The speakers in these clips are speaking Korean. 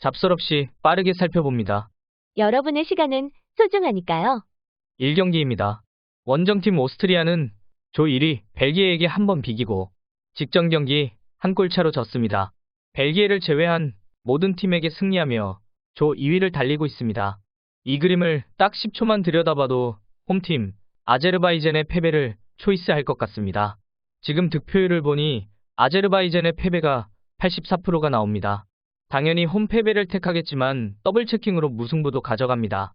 잡설 없이 빠르게 살펴봅니다. 여러분의 시간은 소중하니까요. 1경기입니다. 원정팀 오스트리아는 조 1위 벨기에에게 한 번 비기고 직전 경기 한 골 차로 졌습니다. 벨기에를 제외한 모든 팀에게 승리하며 조 2위를 달리고 있습니다. 이 그림을 딱 10초만 들여다봐도 홈팀 아제르바이잔의 패배를 초이스할 것 같습니다. 지금 득표율을 보니 아제르바이잔의 패배가 84%가 나옵니다. 당연히 홈 패배를 택하겠지만 더블 체킹으로 무승부도 가져갑니다.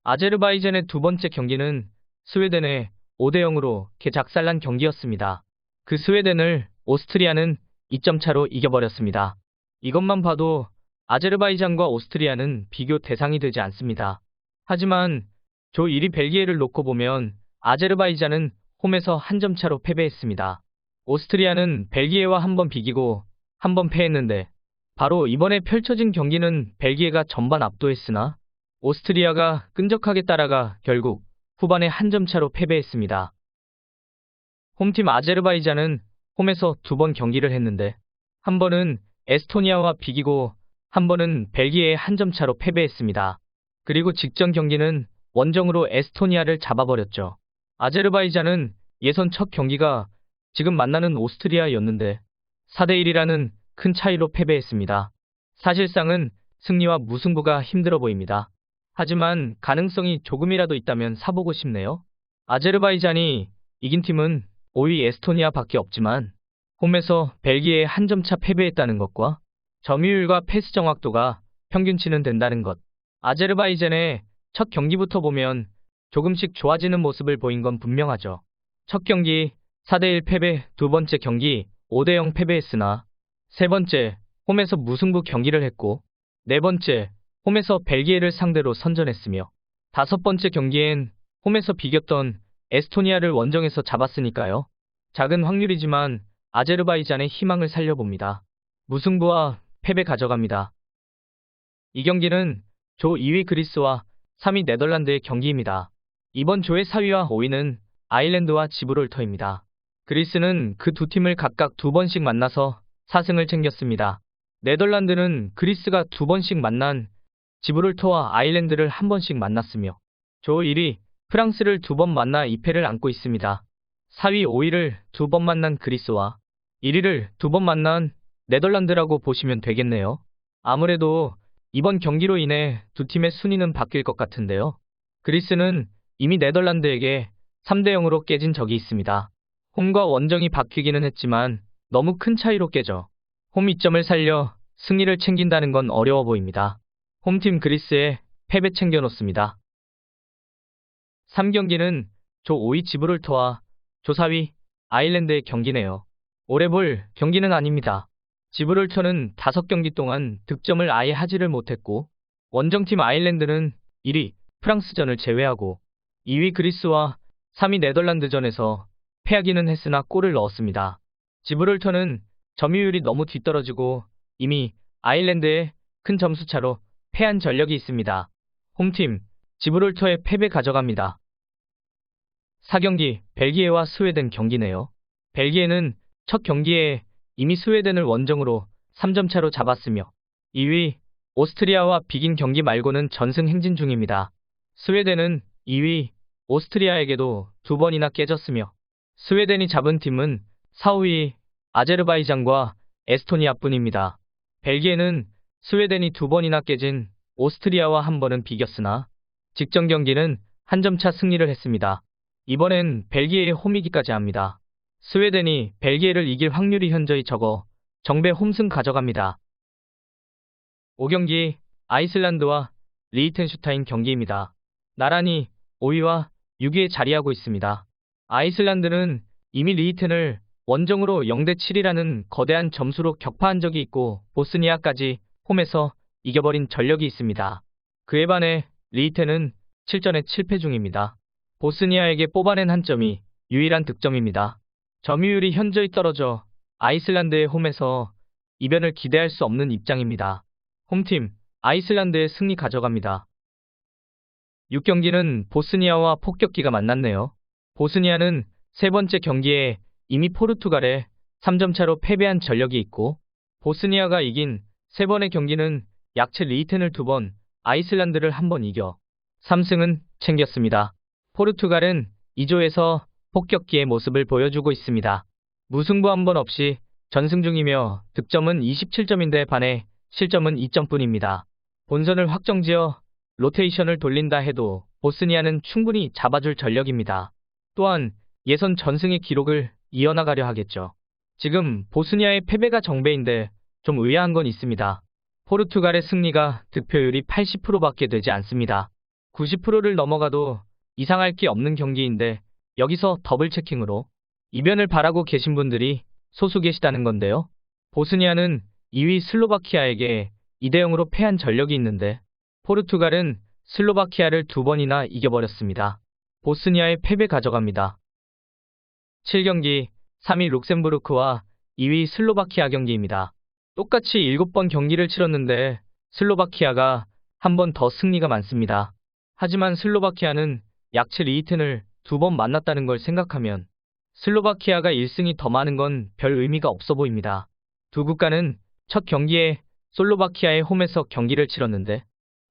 아제르바이잔의 두 번째 경기는 스웨덴의 5대0으로 개작살난 경기였습니다. 그 스웨덴을 오스트리아는 2점 차로 이겨버렸습니다. 이것만 봐도 아제르바이잔과 오스트리아는 비교 대상이 되지 않습니다. 하지만 조 1위 벨기에를 놓고 보면 아제르바이잔은 홈에서 한 점 차로 패배했습니다. 오스트리아는 벨기에와 한 번 비기고 한 번 패했는데 바로 이번에 펼쳐진 경기는 벨기에가 전반 압도했으나 오스트리아가 끈적하게 따라가 결국 후반에 한 점 차로 패배했습니다. 홈팀 아제르바이잔은 홈에서 두 번 경기를 했는데 한 번은 에스토니아와 비기고 한 번은 벨기에에 한 점 차로 패배했습니다. 그리고 직전 경기는 원정으로 에스토니아를 잡아버렸죠. 아제르바이잔은 예선 첫 경기가 지금 만나는 오스트리아였는데 4대1이라는 큰 차이로 패배했습니다. 사실상은 승리와 무승부가 힘들어 보입니다. 하지만 가능성이 조금이라도 있다면 사보고 싶네요. 아제르바이잔이 이긴 팀은 5위 에스토니아밖에 없지만 홈에서 벨기에에 한 점 차 패배했다는 것과 점유율과 패스 정확도가 평균치는 된다는 것. 아제르바이잔의 첫 경기부터 보면 조금씩 좋아지는 모습을 보인 건 분명하죠. 첫 경기 4대1 패배, 두 번째 경기 5대0 패배했으나 세 번째 홈에서 무승부 경기를 했고 네 번째 홈에서 벨기에를 상대로 선전했으며 다섯 번째 경기엔 홈에서 비겼던 에스토니아를 원정에서 잡았으니까요. 작은 확률이지만 아제르바이잔의 희망을 살려봅니다. 무승부와 패배 가져갑니다. 이 경기는 조 2위 그리스와 3위 네덜란드의 경기입니다. 이번 조의 4위와 5위는 아일랜드와 지브롤터입니다. 그리스는 그 두 팀을 각각 두 번씩 만나서 4승을 챙겼습니다. 네덜란드는 그리스가 두 번씩 만난 지브롤터와 아일랜드를 한 번씩 만났으며 조 1위 프랑스를 두 번 만나 2패를 안고 있습니다. 4위 5위를 두 번 만난 그리스와 1위를 두 번 만난 네덜란드라고 보시면 되겠네요. 아무래도 이번 경기로 인해 두 팀의 순위는 바뀔 것 같은데요. 그리스는 이미 네덜란드에게 3대0으로 깨진 적이 있습니다. 홈과 원정이 바뀌기는 했지만 너무 큰 차이로 깨져 홈 이점을 살려 승리를 챙긴다는 건 어려워 보입니다. 홈팀 그리스의 패배 챙겨놓습니다. 3경기는 조 5위 지브롤터와 조 4위 아일랜드의 경기네요. 오래 볼 경기는 아닙니다. 지브롤터는 5경기 동안 득점을 아예 하지를 못했고 원정팀 아일랜드는 1위 프랑스전을 제외하고 2위 그리스와 3위 네덜란드전에서 패하기는 했으나 골을 넣었습니다. 지브롤터는 점유율이 너무 뒤떨어지고 이미 아일랜드에 큰 점수차로 패한 전력이 있습니다. 홈팀 지브롤터의 패배 가져갑니다. 4경기 벨기에와 스웨덴 경기네요. 벨기에는 첫 경기에 이미 스웨덴을 원정으로 3점 차로 잡았으며 2위 오스트리아와 비긴 경기 말고는 전승 행진 중입니다. 스웨덴은 2위 오스트리아에게도 두 번이나 깨졌으며 스웨덴이 잡은 팀은 4, 5위 아제르바이잔과 에스토니아뿐입니다. 벨기에는 스웨덴이 두 번이나 깨진 오스트리아와 한 번은 비겼으나 직전 경기는 한 점 차 승리를 했습니다. 이번엔 벨기에의 홈이기까지 합니다. 스웨덴이 벨기에를 이길 확률이 현저히 적어 정배 홈승 가져갑니다. 5경기 아이슬란드와 리히텐슈타인 경기입니다. 나란히 5위와 6위에 자리하고 있습니다. 아이슬란드는 이미 리히텐을 원정으로 0대7이라는 거대한 점수로 격파한 적이 있고 보스니아까지 홈에서 이겨버린 전력이 있습니다. 그에 반해 리히텐은 7전에 7패 중입니다. 보스니아에게 뽑아낸 한 점이 유일한 득점입니다. 점유율이 현저히 떨어져 아이슬란드의 홈에서 이변을 기대할 수 없는 입장입니다. 홈팀 아이슬란드의 승리 가져갑니다. 6경기는 보스니아와 폭격기가 만났네요. 보스니아는 세 번째 경기에 이미 포르투갈에 3점 차로 패배한 전력이 있고 보스니아가 이긴 3번의 경기는 약체 리히텐을 2번, 아이슬란드를 1번 이겨 3승은 챙겼습니다. 포르투갈은 2조에서 폭격기의 모습을 보여주고 있습니다. 무승부 한 번 없이 전승 중이며 득점은 27점인데 반해 실점은 2점뿐입니다. 본선을 확정지어 로테이션을 돌린다 해도 보스니아는 충분히 잡아줄 전력입니다. 또한 예선 전승의 기록을 이어나가려 하겠죠. 지금 보스니아의 패배가 정배인데 좀 의아한 건 있습니다. 포르투갈의 승리가 득표율이 80%밖에 되지 않습니다. 90%를 넘어가도 이상할 게 없는 경기인데 여기서 더블 체킹으로 이변을 바라고 계신 분들이 소수 계시다는 건데요. 보스니아는 2위 슬로바키아에게 2대0으로 패한 전력이 있는데 포르투갈은 슬로바키아를 2번이나 이겨버렸습니다. 보스니아의 패배 가져갑니다. 7경기 3위 룩셈부르크와 2위 슬로바키아 경기입니다. 똑같이 7번 경기를 치렀는데 슬로바키아가 한 번 더 승리가 많습니다. 하지만 슬로바키아는 약체 리히텐을 2번 만났다는 걸 생각하면 슬로바키아가 1승이 더 많은 건 별 의미가 없어 보입니다. 두 국가는 첫 경기에 슬로바키아의 홈에서 경기를 치렀는데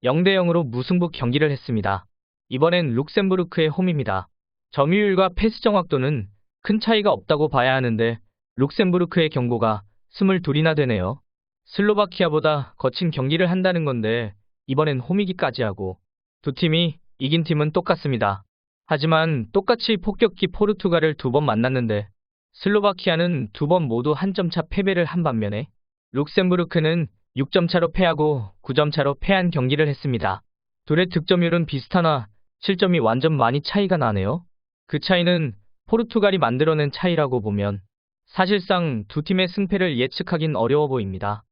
0대0으로 무승부 경기를 했습니다. 이번엔 룩셈부르크의 홈입니다. 점유율과 패스 정확도는 큰 차이가 없다고 봐야 하는데 룩셈부르크의 경고가 22이나 되네요. 슬로바키아보다 거친 경기를 한다는 건데 이번엔 홈이기까지 하고 두 팀이 이긴 팀은 똑같습니다. 하지만 똑같이 폭격기 포르투갈을 2번 만났는데 슬로바키아는 2번 모두 한 점 차 패배를 한 반면에 룩셈부르크는 6점 차로 패하고 9점 차로 패한 경기를 했습니다. 둘의 득점율은 비슷하나 실점이 완전 많이 차이가 나네요. 그 차이는 포르투갈이 만들어낸 차이라고 보면 사실상 두 팀의 승패를 예측하긴 어려워 보입니다.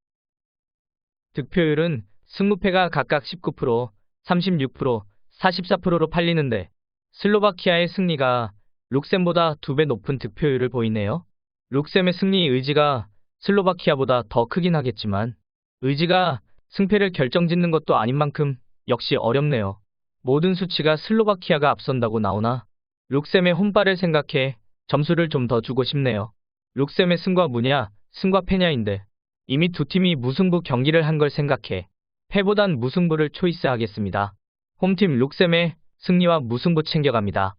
득표율은 승무패가 각각 19%, 36%, 44%로 팔리는데 슬로바키아의 승리가 룩셈보다 2배 높은 득표율을 보이네요. 룩셈의 승리 의지가 슬로바키아보다 더 크긴 하겠지만 의지가 승패를 결정짓는 것도 아닌 만큼 역시 어렵네요. 모든 수치가 슬로바키아가 앞선다고 나오나 룩셈의 홈발을 생각해 점수를 좀 더 주고 싶네요. 룩셈의 승과 무냐, 승과 패냐인데 이미 두 팀이 무승부 경기를 한 걸 생각해 패보단 무승부를 초이스하겠습니다. 홈팀 룩셈의 승리와 무승부 챙겨갑니다.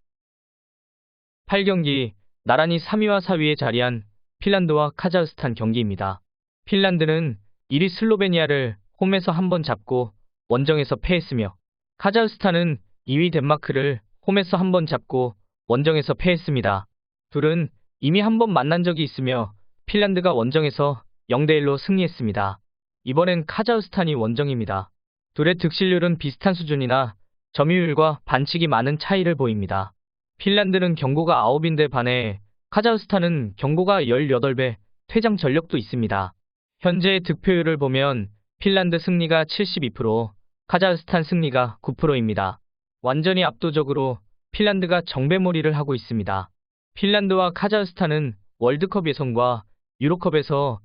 8경기 나란히 3위와 4위에 자리한 핀란드와 카자흐스탄 경기입니다. 핀란드는 1위 슬로베니아를 홈에서 한 번 잡고 원정에서 패했으며 카자흐스탄은 2위 덴마크를 홈에서 한 번 잡고 원정에서 패했습니다. 둘은 이미 한 번 만난 적이 있으며 핀란드가 원정에서 0대1로 승리했습니다. 이번엔 카자흐스탄이 원정입니다. 둘의 득실률은 비슷한 수준이나 점유율과 반칙이 많은 차이를 보입니다. 핀란드는 경고가 9인데 반해 카자흐스탄은 경고가 18배, 퇴장 전력도 있습니다. 현재의 득표율을 보면 핀란드 승리가 72%, 카자흐스탄 승리가 9%입니다. 완전히 압도적으로 핀란드가 정배몰이를 하고 있습니다. 핀란드와 카자흐스탄은 월드컵 예선과 유로컵에서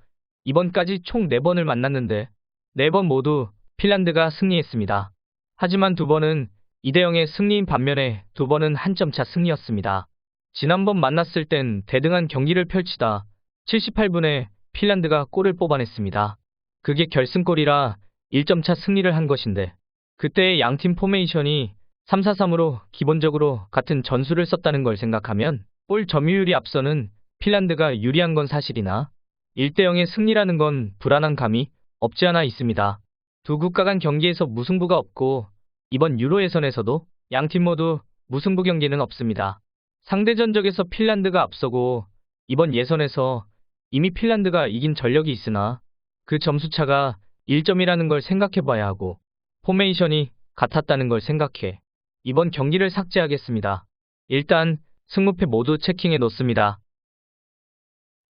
이번까지 총 4번을 만났는데 4번 모두 핀란드가 승리했습니다. 하지만 2번은 2대0의 승리인 반면에 2번은 한 점 차 승리였습니다. 지난번 만났을 땐 대등한 경기를 펼치다 78분에 핀란드가 골을 뽑아냈습니다. 그게 결승골이라 1점 차 승리를 한 것인데 그때의 양팀 포메이션이 3-4-3으로 기본적으로 같은 전술을 썼다는 걸 생각하면 골 점유율이 앞서는 핀란드가 유리한 건 사실이나 1대0의 승리라는 건 불안한 감이 없지 않아 있습니다. 두 국가 간 경기에서 무승부가 없고 이번 유로 예선에서도 양팀 모두 무승부 경기는 없습니다. 상대 전적에서 핀란드가 앞서고 이번 예선에서 이미 핀란드가 이긴 전력이 있으나 그 점수차가 1점이라는 걸 생각해 봐야 하고 포메이션이 같았다는 걸 생각해 이번 경기를 삭제하겠습니다. 일단 승무패 모두 체킹해 놓습니다.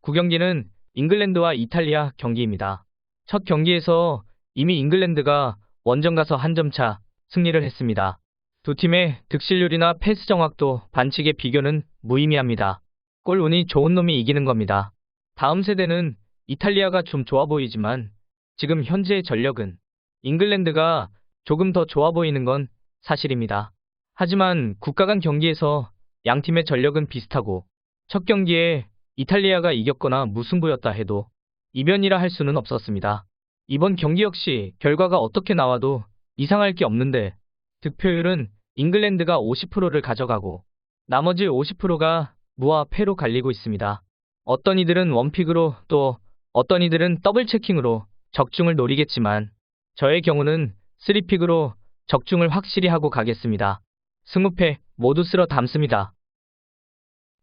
9경기는 잉글랜드와 이탈리아 경기입니다. 첫 경기에서 이미 잉글랜드가 원정 가서 한 점 차 승리를 했습니다. 두 팀의 득실률이나 패스 정확도 반칙의 비교는 무의미합니다. 골 운이 좋은 놈이 이기는 겁니다. 다음 세대는 이탈리아가 좀 좋아 보이지만 지금 현재의 전력은 잉글랜드가 조금 더 좋아 보이는 건 사실입니다. 하지만 국가 간 경기에서 양팀의 전력은 비슷하고 첫 경기에 이탈리아가 이겼거나 무승부였다 해도 이변이라 할 수는 없었습니다. 이번 경기 역시 결과가 어떻게 나와도 이상할 게 없는데 득표율은 잉글랜드가 50%를 가져가고 나머지 50%가 무와 패로 갈리고 있습니다. 어떤 이들은 원픽으로 또 어떤 이들은 더블 체킹으로 적중을 노리겠지만 저의 경우는 3픽으로 적중을 확실히 하고 가겠습니다. 승무패 모두 쓸어 담습니다.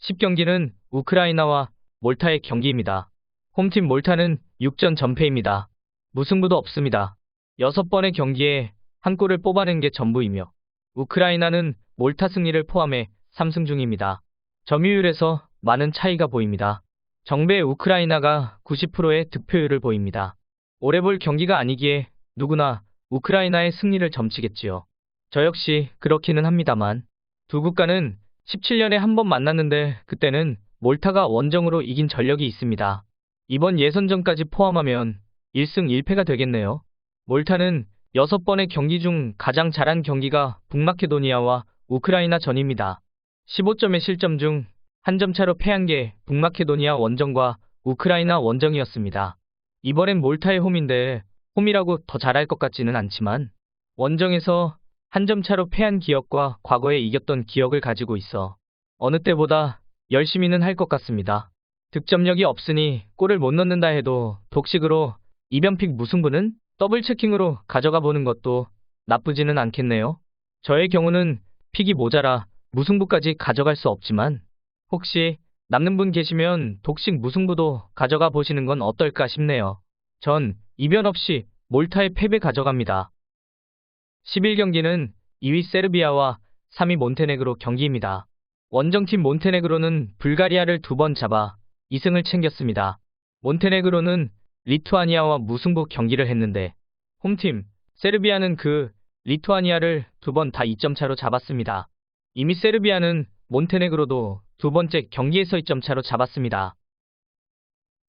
10경기는 우크라이나와 몰타의 경기입니다. 홈팀 몰타는 6전 전패입니다. 무승부도 없습니다. 6번의 경기에 한 골을 뽑아낸 게 전부이며 우크라이나는 몰타 승리를 포함해 3승 중입니다. 점유율에서 많은 차이가 보입니다. 정배 우크라이나가 90%의 득표율을 보입니다. 오래 볼 경기가 아니기에 누구나 우크라이나의 승리를 점치겠지요. 저 역시 그렇기는 합니다만 두 국가는 17년에 한 번 만났는데 그때는 몰타가 원정으로 이긴 전력이 있습니다. 이번 예선전까지 포함하면 1승 1패가 되겠네요. 몰타는 6번의 경기 중 가장 잘한 경기가 북마케도니아와 우크라이나 전입니다. 15점의 실점 중 한 점 차로 패한 게 북마케도니아 원정과 우크라이나 원정이었습니다. 이번엔 몰타의 홈인데 홈이라고 더 잘할 것 같지는 않지만 원정에서 한 점 차로 패한 기억과 과거에 이겼던 기억을 가지고 있어 어느 때보다 열심히는 할 것 같습니다. 득점력이 없으니 골을 못 넣는다 해도 독식으로 이변픽 무승부는 더블 체킹으로 가져가 보는 것도 나쁘지는 않겠네요. 저의 경우는 픽이 모자라 무승부까지 가져갈 수 없지만 혹시 남는 분 계시면 독식 무승부도 가져가 보시는 건 어떨까 싶네요. 전 이변 없이 몰타의 패배 가져갑니다. 11경기는 2위 세르비아와 3위 몬테네그로 경기입니다. 원정팀 몬테네그로는 불가리아를 2번 잡아 2승을 챙겼습니다. 몬테네그로는 리투아니아와 무승부 경기를 했는데 홈팀 세르비아는 그 리투아니아를 2번 다 2점 차로 잡았습니다. 이미 세르비아는 몬테네그로도 2번째 경기에서 2점 차로 잡았습니다.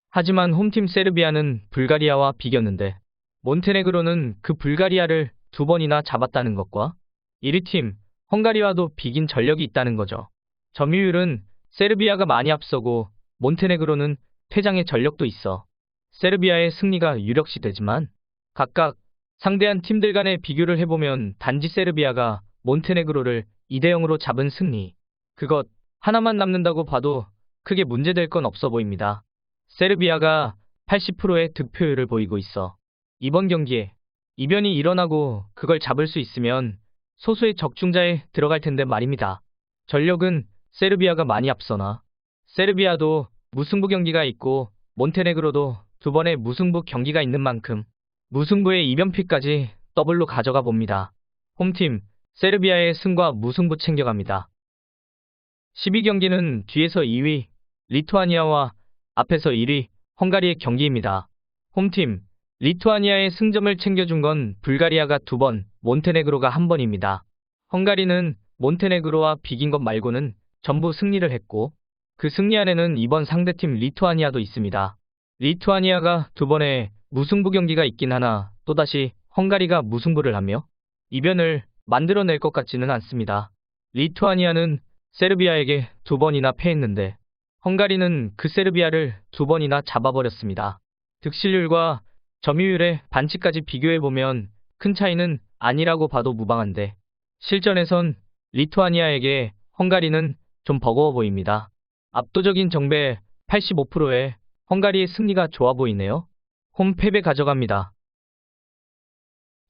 하지만 홈팀 세르비아는 불가리아와 비겼는데 몬테네그로는 그 불가리아를 2번이나 잡았다는 것과 1위 팀 헝가리와도 비긴 전력이 있다는 거죠. 점유율은 세르비아가 많이 앞서고 몬테네그로는 퇴장의 전력도 있어 세르비아의 승리가 유력시 되지만 각각 상대한 팀들 간의 비교를 해보면 단지 세르비아가 몬테네그로를 2대0으로 잡은 승리 그것 하나만 남는다고 봐도 크게 문제될 건 없어 보입니다. 세르비아가 80%의 득표율을 보이고 있어 이번 경기에 이변이 일어나고 그걸 잡을 수 있으면 소수의 적중자에 들어갈 텐데 말입니다. 전력은 세르비아가 많이 앞서나 세르비아도 무승부 경기가 있고 몬테네그로도 2번의 무승부 경기가 있는 만큼 무승부의 이변픽까지 더블로 가져가 봅니다. 홈팀 세르비아의 승과 무승부 챙겨갑니다. 12경기는 뒤에서 2위 리투아니아와 앞에서 1위 헝가리의 경기입니다. 홈팀 리투아니아의 승점을 챙겨준 건 불가리아가 2번, 몬테네그로가 1번입니다. 헝가리는 몬테네그로와 비긴 것 말고는 전부 승리를 했고 그 승리 안에는 이번 상대팀 리투아니아도 있습니다. 리투아니아가 2번의 무승부 경기가 있긴 하나 또다시 헝가리가 무승부를 하며 이변을 만들어낼 것 같지는 않습니다. 리투아니아는 세르비아에게 2번이나 패했는데 헝가리는 그 세르비아를 2번이나 잡아버렸습니다. 득실률과 점유율의 반치까지 비교해보면 큰 차이는 아니라고 봐도 무방한데 실전에선 리투아니아에게 헝가리는 좀 버거워 보입니다. 압도적인 정배 85%의 헝가리의 승리가 좋아 보이네요. 홈 패배 가져갑니다.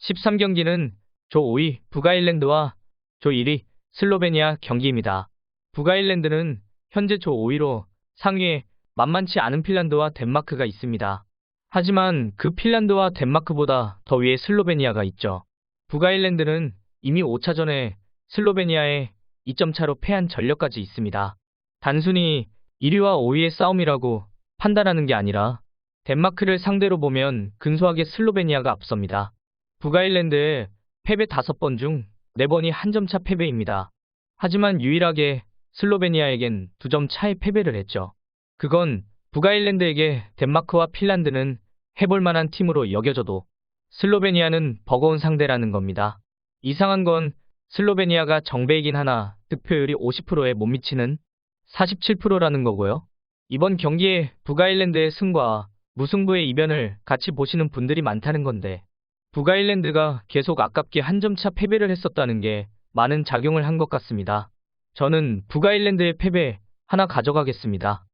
13경기는 조 5위 북아일랜드와 조 1위 슬로베니아 경기입니다. 북아일랜드는 현재 조 5위로 상위에 만만치 않은 핀란드와 덴마크가 있습니다. 하지만 그 핀란드와 덴마크보다 더 위에 슬로베니아가 있죠. 북아일랜드는 이미 5차전에 슬로베니아에 2점 차로 패한 전력까지 있습니다. 단순히 1위와 5위의 싸움이라고 판단하는 게 아니라 덴마크를 상대로 보면 근소하게 슬로베니아가 앞섭니다. 북아일랜드의 패배 5번 중 4번이 한 점 차 패배입니다. 하지만 유일하게 슬로베니아에겐 2점 차의 패배를 했죠. 그건 북아일랜드에게 덴마크와 핀란드는 해볼 만한 팀으로 여겨져도 슬로베니아는 버거운 상대라는 겁니다. 이상한 건 슬로베니아가 정배이긴 하나 득표율이 50%에 못 미치는 47%라는 거고요. 이번 경기에 북아일랜드의 승과 무승부의 이변을 같이 보시는 분들이 많다는 건데, 북아일랜드가 계속 아깝게 한 점 차 패배를 했었다는 게 많은 작용을 한 것 같습니다. 저는 북아일랜드의 패배 하나 가져가겠습니다.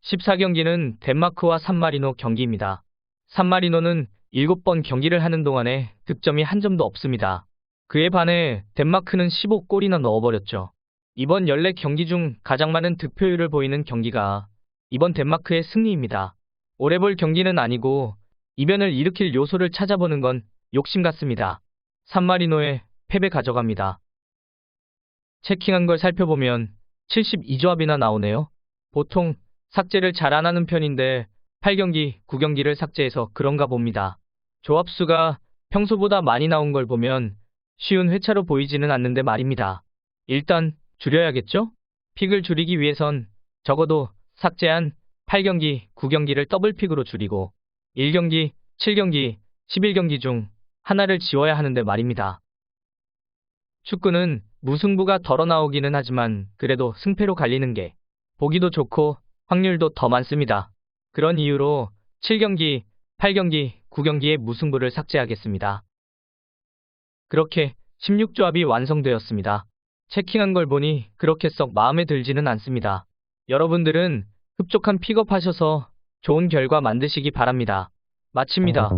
14경기는 덴마크와 산마리노 경기입니다. 산마리노는 7번 경기를 하는 동안에 득점이 한 점도 없습니다. 그에 반해 덴마크는 15골이나 넣어버렸죠. 이번 14경기 중 가장 많은 득표율을 보이는 경기가 이번 덴마크의 승리입니다. 오래 볼 경기는 아니고 이변을 일으킬 요소를 찾아보는 건 욕심 같습니다. 산마리노의 패배 가져갑니다. 체킹한 걸 살펴보면 72조합이나 나오네요. 보통 삭제를 잘 안 하는 편인데 8경기, 9경기를 삭제해서 그런가 봅니다. 조합수가 평소보다 많이 나온 걸 보면 쉬운 회차로 보이지는 않는데 말입니다. 일단 줄여야겠죠? 픽을 줄이기 위해선 적어도 삭제한 8경기, 9경기를 더블픽으로 줄이고 1경기, 7경기, 11경기 중 하나를 지워야 하는데 말입니다. 축구는 무승부가 덜어 나오기는 하지만 그래도 승패로 갈리는 게 보기도 좋고 확률도 더 많습니다. 그런 이유로 7경기, 8경기, 9경기의 무승부를 삭제하겠습니다. 그렇게 16조합이 완성되었습니다. 체킹한 걸 보니 그렇게 썩 마음에 들지는 않습니다. 여러분들은 흡족한 픽업하셔서 좋은 결과 만드시기 바랍니다. 마칩니다.